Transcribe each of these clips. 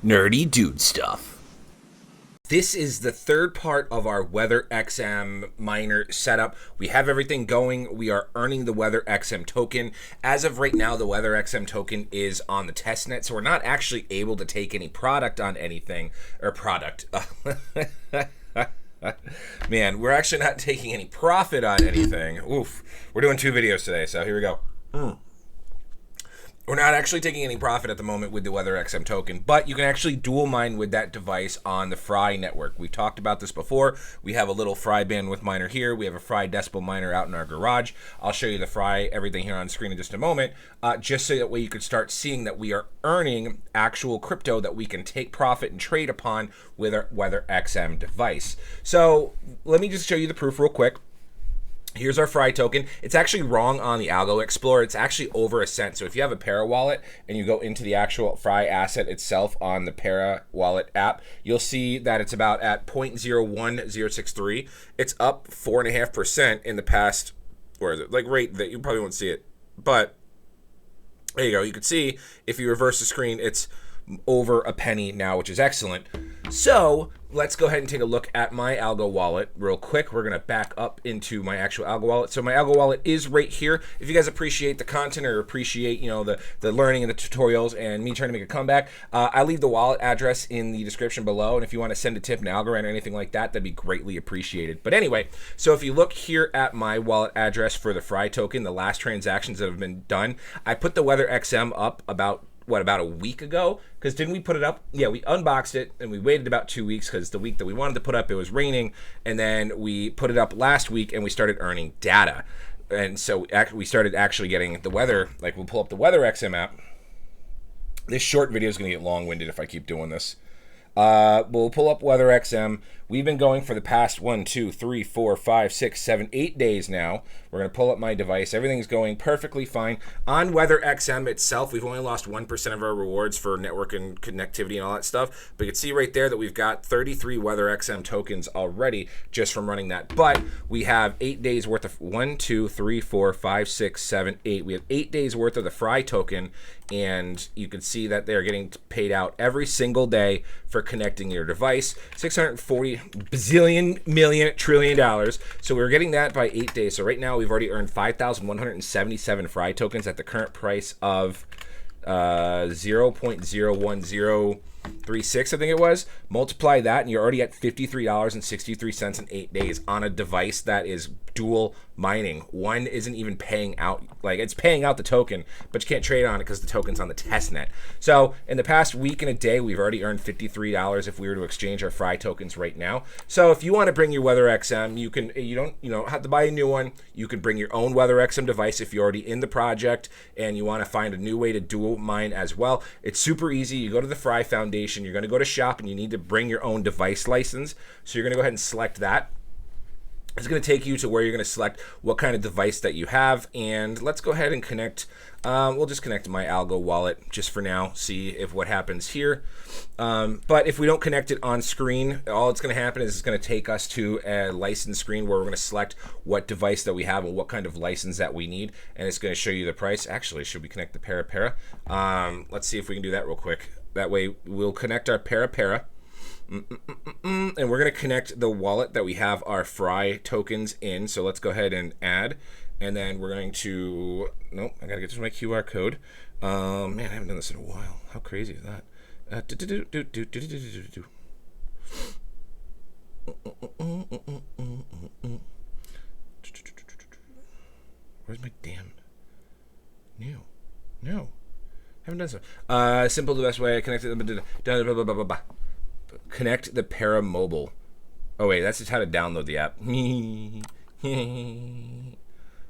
nerdy dude stuff. This is the third part of our WeatherXM miner setup. We have everything going. We are earning the WeatherXM token. As of right now, the WeatherXM token is on the testnet, so we're not actually able to take any product on anything, or product. Man, we're actually not taking any profit on anything. Oof. We're doing 2 videos today, so here we go. We're not actually taking any profit at the moment with the WeatherXM token, but you can actually dual mine with that device on the Fry network. We've talked about this before. We have a little Fry bandwidth miner here. We have a Fry decibel miner out in our garage. I'll show you the Fry, everything here on screen in just a moment, just so that way you could start seeing that we are earning actual crypto that we can take profit and trade upon with our WeatherXM device. So let me just show you the proof real quick. Here's our Fry token. It's actually wrong on the Algo Explorer. It's actually over a cent. So if you have a Para wallet and you go into the actual Fry asset itself on the Para wallet app, you'll see that it's about at 0.01063. It's up 4.5% in the past, where is it? Like right that you probably won't see it. But there you go. You can see if you reverse the screen, it's over a penny now, which is excellent. So let's go ahead and take a look at my Algo wallet real quick. We're gonna back up into my actual Algo wallet. So my Algo wallet is right here. If you guys appreciate the content or appreciate, you know, the learning and the tutorials and me trying to make a comeback, I leave the wallet address in the description below. And if you want to send a tip, an Algorand or anything like that, that'd be greatly appreciated. But anyway, so if you look here at my wallet address for the Fry token, the last transactions that have been done, I put the WeatherXM up about a week ago, because didn't we put it up? Yeah, we unboxed it and we waited about 2 weeks because the week that we wanted to put up, it was raining, and then we put it up last week and we started earning data. And so we started actually getting the weather, like we'll pull up the WeatherXM app. This short video is going to get long-winded if I keep doing this. We'll pull up WeatherXM. We've been going for the past 1, 2, 3, 4, 5, 6, 7, 8 days now. We're going to pull up my device. Everything's going perfectly fine. On WeatherXM itself, we've only lost 1% of our rewards for network and connectivity and all that stuff. But you can see right there that we've got 33 WeatherXM tokens already just from running that. But we have 8 days worth of 1, 2, 3, 4, 5, 6, 7, 8. We have 8 days worth of the Fry token, and you can see that they're getting paid out every single day for connecting your device. 640 bazillion million trillion dollars. So we're getting that by 8 days. So right now we've already earned 5,177 Fry tokens at the current price of 0.01036, I think it was. Multiply that and you're already at $53.63 in 8 days on a device that is dual mining. One isn't even paying out, like it's paying out the token, but you can't trade on it because the token's on the testnet. So in the past week and a day, we've already earned $53 if we were to exchange our Fry tokens right now. So if you want to bring your WeatherXM, you don't have to buy a new one. You can bring your own WeatherXM device if you're already in the project and you want to find a new way to dual mine as well. It's super easy. You go to the Fry Foundation, you're going to go to shop, and you need to bring your own device license. So you're going to go ahead and select that. It's going to take you to where you're going to select what kind of device that you have. And let's go ahead and connect. We'll just connect to my Algo wallet just for now, see if what happens here. But if we don't connect it on screen, all it's going to happen is it's going to take us to a license screen where we're going to select what device that we have and what kind of license that we need. And it's going to show you the price. Actually, should we connect the Para? Let's see if we can do that real quick. That way we'll connect our Para. And we're going to connect the wallet that we have our Fry tokens in. So let's go ahead and add. And then we're going to, nope, I got to get to my QR code. Man, I haven't done this in a while. How crazy is that? Where's my damn? No. Haven't done so. Simple, the best way I connected them. Connect the Para mobile. Oh wait, that's just how to download the app.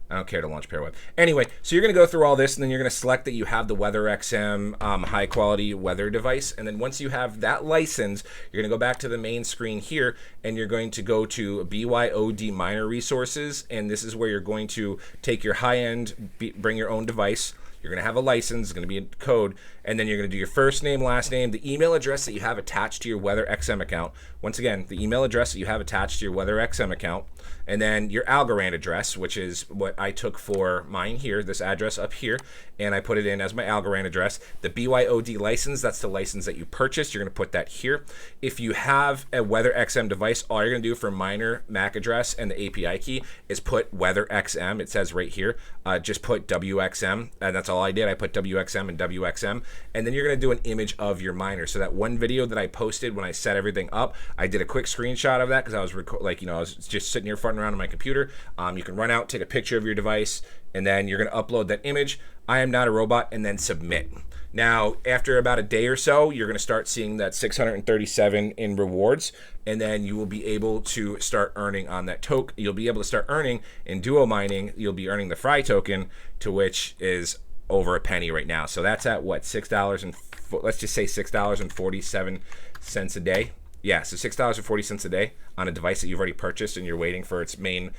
I don't care to launch Para Web. Anyway, so you're going to go through all this, and then you're going to select that you have the WeatherXM high quality weather device. And then once you have that license, you're going to go back to the main screen here, and you're going to go to BYOD miner resources. And this is where you're going to take your high end, bring your own device. You're You're going to have a license. It's going to be a code. And then you're going to do your first name, last name, the email address that you have attached to your WeatherXM account. Once again, the email address that you have attached to your WeatherXM account. And then your Algorand address, which is what I took for mine here, this address up here, and I put it in as my Algorand address. The BYOD license, that's the license that you purchased. You're going to put that here. If you have a WeatherXM device, all you're going to do for miner MAC address and the API key is put WeatherXM. It says right here, just put WXM, and that's all I did. I put WXM and WXM, and then you're going to do an image of your miner. So that one video that I posted when I set everything up, I did a quick screenshot of that because I was I was just sitting here farting around on my computer. You can run out, take a picture of your device, and then you're going to upload that image. I am not a robot, and then submit. Now, after about a day or so, you're going to start seeing that 637 in rewards, and then you will be able to start earning on that token. You'll be able to start earning in duo mining. You'll be earning the Fry token, to which is over a penny right now. So that's at what, $6 and let's just say $6.47 a day. Yeah, so $6.40 a day on a device that you've already purchased and you're waiting for its main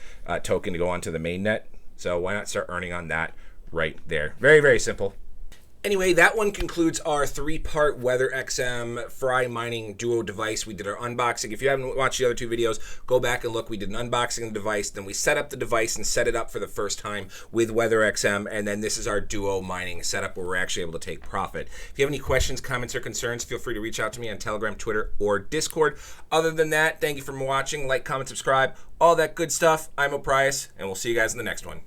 token to go onto the main net. So why not start earning on that right there? Very, very simple. Anyway, that one concludes our 3-part WeatherXM Fry mining duo device. We did our unboxing. If you haven't watched the other 2 videos, go back and look. We did an unboxing of the device, then we set up the device and set it up for the first time with WeatherXM, and then this is our duo mining setup where we're actually able to take profit. If you have any questions, comments, or concerns, feel free to reach out to me on Telegram, Twitter, or Discord. Other than that, thank you for watching. Like, comment, subscribe, all that good stuff. I'm O'Prius, and we'll see you guys in the next one.